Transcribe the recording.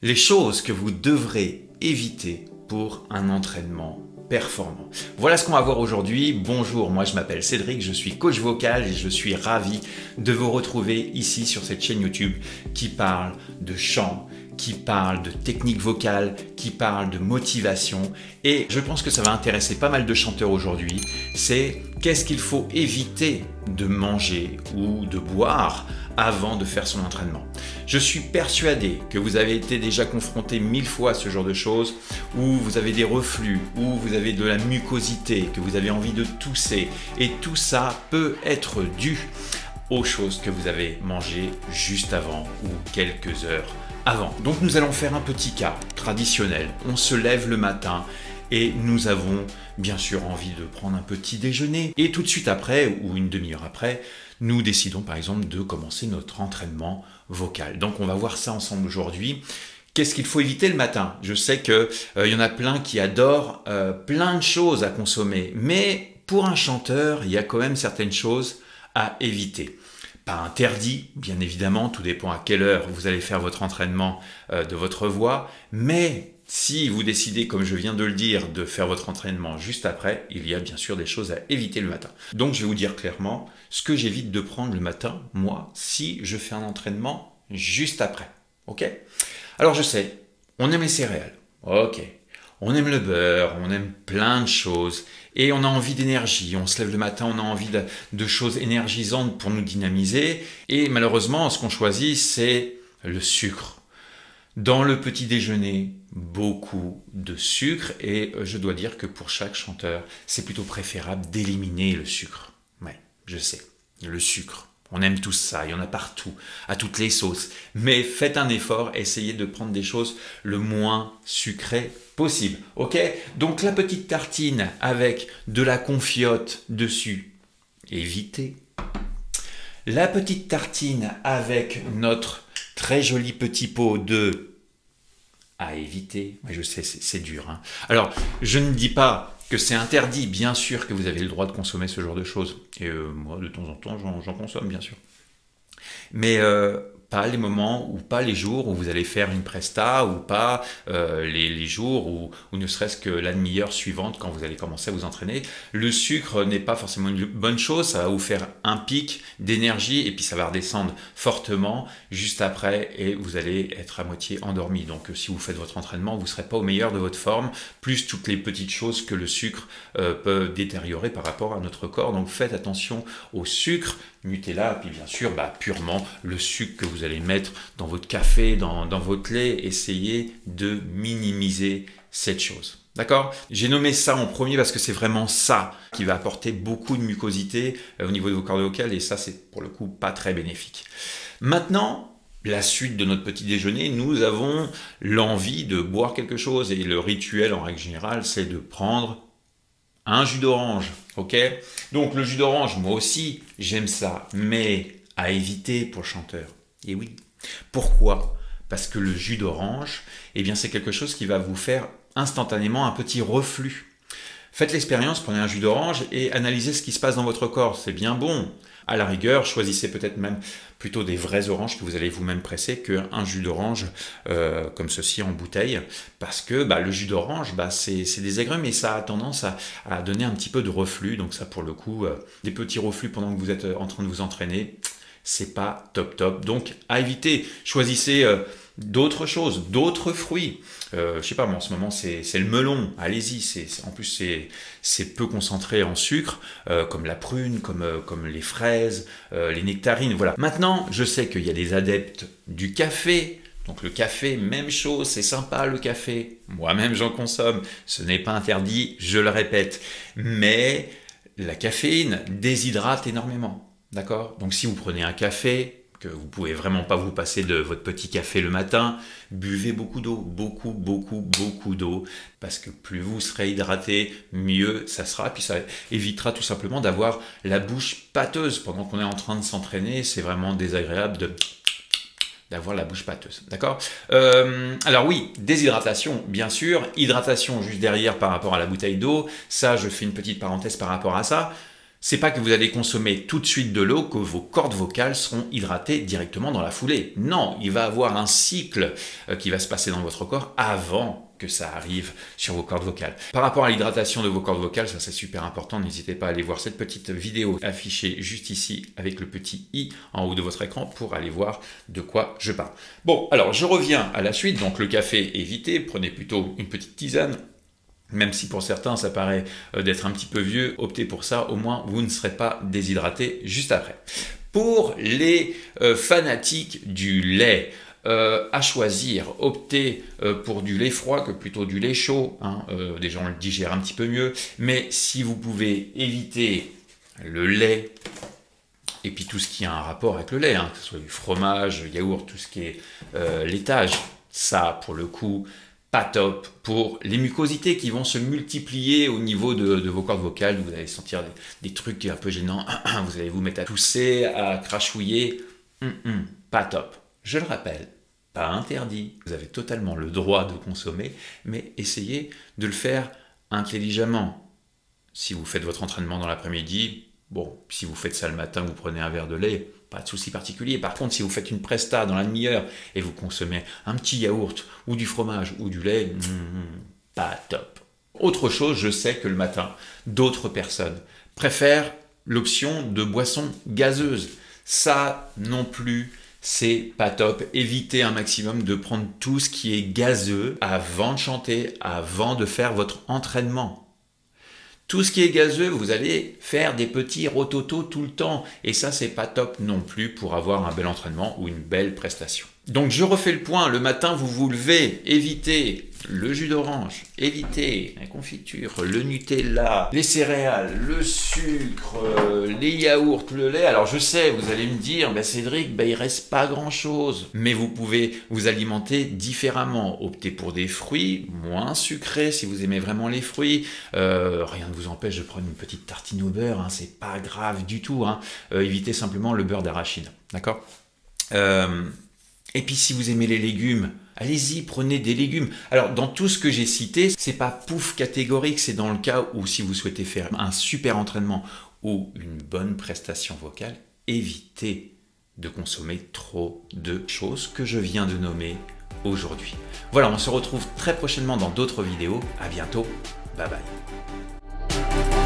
Les choses que vous devrez éviter pour un entraînement performant. Voilà ce qu'on va voir aujourd'hui. Bonjour, moi je m'appelle Cédric, je suis coach vocal et je suis ravi de vous retrouver ici sur cette chaîne YouTube qui parle de chant, qui parle de technique vocale, qui parle de motivation. Et je pense que ça va intéresser pas mal de chanteurs aujourd'hui. C'est qu'est-ce qu'il faut éviter de manger ou de boire avant de faire son entraînement. Je suis persuadé que vous avez été déjà confronté 1000 fois à ce genre de choses, où vous avez des reflux, où vous avez de la mucosité, que vous avez envie de tousser. Et tout ça peut être dû aux choses que vous avez mangées juste avant ou quelques heures avant. Donc nous allons faire un petit cas traditionnel. On se lève le matin et nous avons bien sûr envie de prendre un petit déjeuner. Et tout de suite après, ou une demi-heure après, nous décidons par exemple de commencer notre entraînement vocal. Donc on va voir ça ensemble aujourd'hui. Qu'est-ce qu'il faut éviter le matin? Je sais qu'il y en a plein qui adorent plein de choses à consommer. Mais pour un chanteur, il y a quand même certaines choses à éviter. Pas interdit, bien évidemment, tout dépend à quelle heure vous allez faire votre entraînement de votre voix. Mais si vous décidez, comme je viens de le dire, de faire votre entraînement juste après, il y a bien sûr des choses à éviter le matin. Donc je vais vous dire clairement ce que j'évite de prendre le matin, moi, si je fais un entraînement juste après. Ok? Alors je sais, on aime les céréales. Ok. On aime le beurre, on aime plein de choses et on a envie d'énergie. On se lève le matin, on a envie de choses énergisantes pour nous dynamiser. Et malheureusement, ce qu'on choisit, c'est le sucre. Dans le petit déjeuner, beaucoup de sucre et je dois dire que pour chaque chanteur, c'est plutôt préférable d'éliminer le sucre. Ouais, je sais, le sucre. On aime tous ça, il y en a partout, à toutes les sauces. Mais faites un effort, essayez de prendre des choses le moins sucrées possible. Ok? Donc la petite tartine avec de la confiote dessus, évitez. La petite tartine avec notre très joli petit pot d'œufs, à éviter. Je sais, c'est dur. Hein. Alors, je ne dis pas que c'est interdit, bien sûr que vous avez le droit de consommer ce genre de choses. Et moi, de temps en temps, j'en consomme, bien sûr. Mais pas les moments ou pas les jours où vous allez faire une presta ou pas les jours où ne serait-ce que la demi-heure suivante quand vous allez commencer à vous entraîner. Le sucre n'est pas forcément une bonne chose, ça va vous faire un pic d'énergie et puis ça va redescendre fortement juste après et vous allez être à moitié endormi. Donc si vous faites votre entraînement, vous ne serez pas au meilleur de votre forme, plus toutes les petites choses que le sucre peut détériorer par rapport à notre corps. Donc faites attention au sucre, Nutella, puis bien sûr purement le sucre que vous allez mettre dans votre café, dans votre lait, essayez de minimiser cette chose. D'accord? J'ai nommé ça en premier parce que c'est vraiment ça qui va apporter beaucoup de mucosité au niveau de vos cordes vocales et ça c'est pour le coup pas très bénéfique. Maintenant, la suite de notre petit déjeuner, nous avons l'envie de boire quelque chose et le rituel en règle générale c'est de prendre un jus d'orange, ok? Donc le jus d'orange, moi aussi, j'aime ça, mais à éviter pour le chanteur. Et oui. Pourquoi? Parce que le jus d'orange, eh bien c'est quelque chose qui va vous faire instantanément un petit reflux. Faites l'expérience, prenez un jus d'orange et analysez ce qui se passe dans votre corps. C'est bien bon. À la rigueur, choisissez peut-être même plutôt des vrais oranges que vous allez vous-même presser qu'un jus d'orange comme ceci en bouteille. Parce que le jus d'orange, c'est désagréable, mais ça a tendance à donner un petit peu de reflux. Donc ça, pour le coup, des petits reflux pendant que vous êtes en train de vous entraîner, c'est pas top. Donc à éviter, choisissez d'autres choses, d'autres fruits. Je sais pas, moi en ce moment c'est le melon, allez-y, en plus c'est peu concentré en sucre, comme la prune, comme les fraises, les nectarines, voilà. Maintenant, je sais qu'il y a des adeptes du café, donc le café, même chose, c'est sympa le café, moi-même j'en consomme, ce n'est pas interdit, je le répète, mais la caféine déshydrate énormément. D'accord? Donc si vous prenez un café, que vous pouvez vraiment pas vous passer de votre petit café le matin, buvez beaucoup d'eau, beaucoup d'eau, parce que plus vous serez hydraté, mieux ça sera, puis ça évitera tout simplement d'avoir la bouche pâteuse pendant qu'on est en train de s'entraîner, c'est vraiment désagréable d'avoir la bouche pâteuse, d'accord? Alors oui, déshydratation, bien sûr, hydratation juste derrière par rapport à la bouteille d'eau, ça je fais une petite parenthèse par rapport à ça. C'est pas que vous allez consommer tout de suite de l'eau que vos cordes vocales seront hydratées directement dans la foulée. Non, il va y avoir un cycle qui va se passer dans votre corps avant que ça arrive sur vos cordes vocales. Par rapport à l'hydratation de vos cordes vocales, ça c'est super important, n'hésitez pas à aller voir cette petite vidéo affichée juste ici avec le petit i en haut de votre écran pour aller voir de quoi je parle. Bon, alors je reviens à la suite, donc le café évitez, prenez plutôt une petite tisane. Même si pour certains ça paraît d'être un petit peu vieux, optez pour ça, au moins vous ne serez pas déshydraté juste après. Pour les fanatiques du lait, à choisir, optez pour du lait froid que plutôt du lait chaud, hein. Des gens le digèrent un petit peu mieux, mais si vous pouvez éviter le lait, et puis tout ce qui a un rapport avec le lait, hein, que ce soit du fromage, yaourt, tout ce qui est laitage, ça pour le coup, pas top pour les mucosités qui vont se multiplier au niveau de vos cordes vocales. Vous allez sentir des trucs un peu gênants, vous allez vous mettre à tousser, à crachouiller, pas top. Je le rappelle, pas interdit, vous avez totalement le droit de consommer, mais essayez de le faire intelligemment. Si vous faites votre entraînement dans l'après-midi, bon, si vous faites ça le matin, vous prenez un verre de lait, pas de souci particulier. Par contre, si vous faites une presta dans la demi-heure et vous consommez un petit yaourt ou du fromage ou du lait, pas top. Autre chose, je sais que le matin, d'autres personnes préfèrent l'option de boissons gazeuses. Ça non plus, c'est pas top. Évitez un maximum de prendre tout ce qui est gazeux avant de chanter, avant de faire votre entraînement. Tout ce qui est gazeux, vous allez faire des petits rototos tout le temps. Et ça, c'est pas top non plus pour avoir un bel entraînement ou une belle prestation. Donc, je refais le point. Le matin, vous vous levez. Évitez le jus d'orange. Évitez la confiture, le Nutella, les céréales, le sucre, les yaourts, le lait. Alors, je sais, vous allez me dire, Cédric, il reste pas grand-chose. Mais vous pouvez vous alimenter différemment. Optez pour des fruits moins sucrés si vous aimez vraiment les fruits. Rien ne vous empêche de prendre une petite tartine au beurre. Hein, c'est pas grave du tout. Hein. Évitez simplement le beurre d'arachide. D'accord ? Et puis si vous aimez les légumes, allez-y, prenez des légumes. Alors dans tout ce que j'ai cité, c'est pas pouf catégorique, c'est dans le cas où si vous souhaitez faire un super entraînement ou une bonne prestation vocale, évitez de consommer trop de choses que je viens de nommer aujourd'hui. Voilà, on se retrouve très prochainement dans d'autres vidéos. À bientôt, bye bye.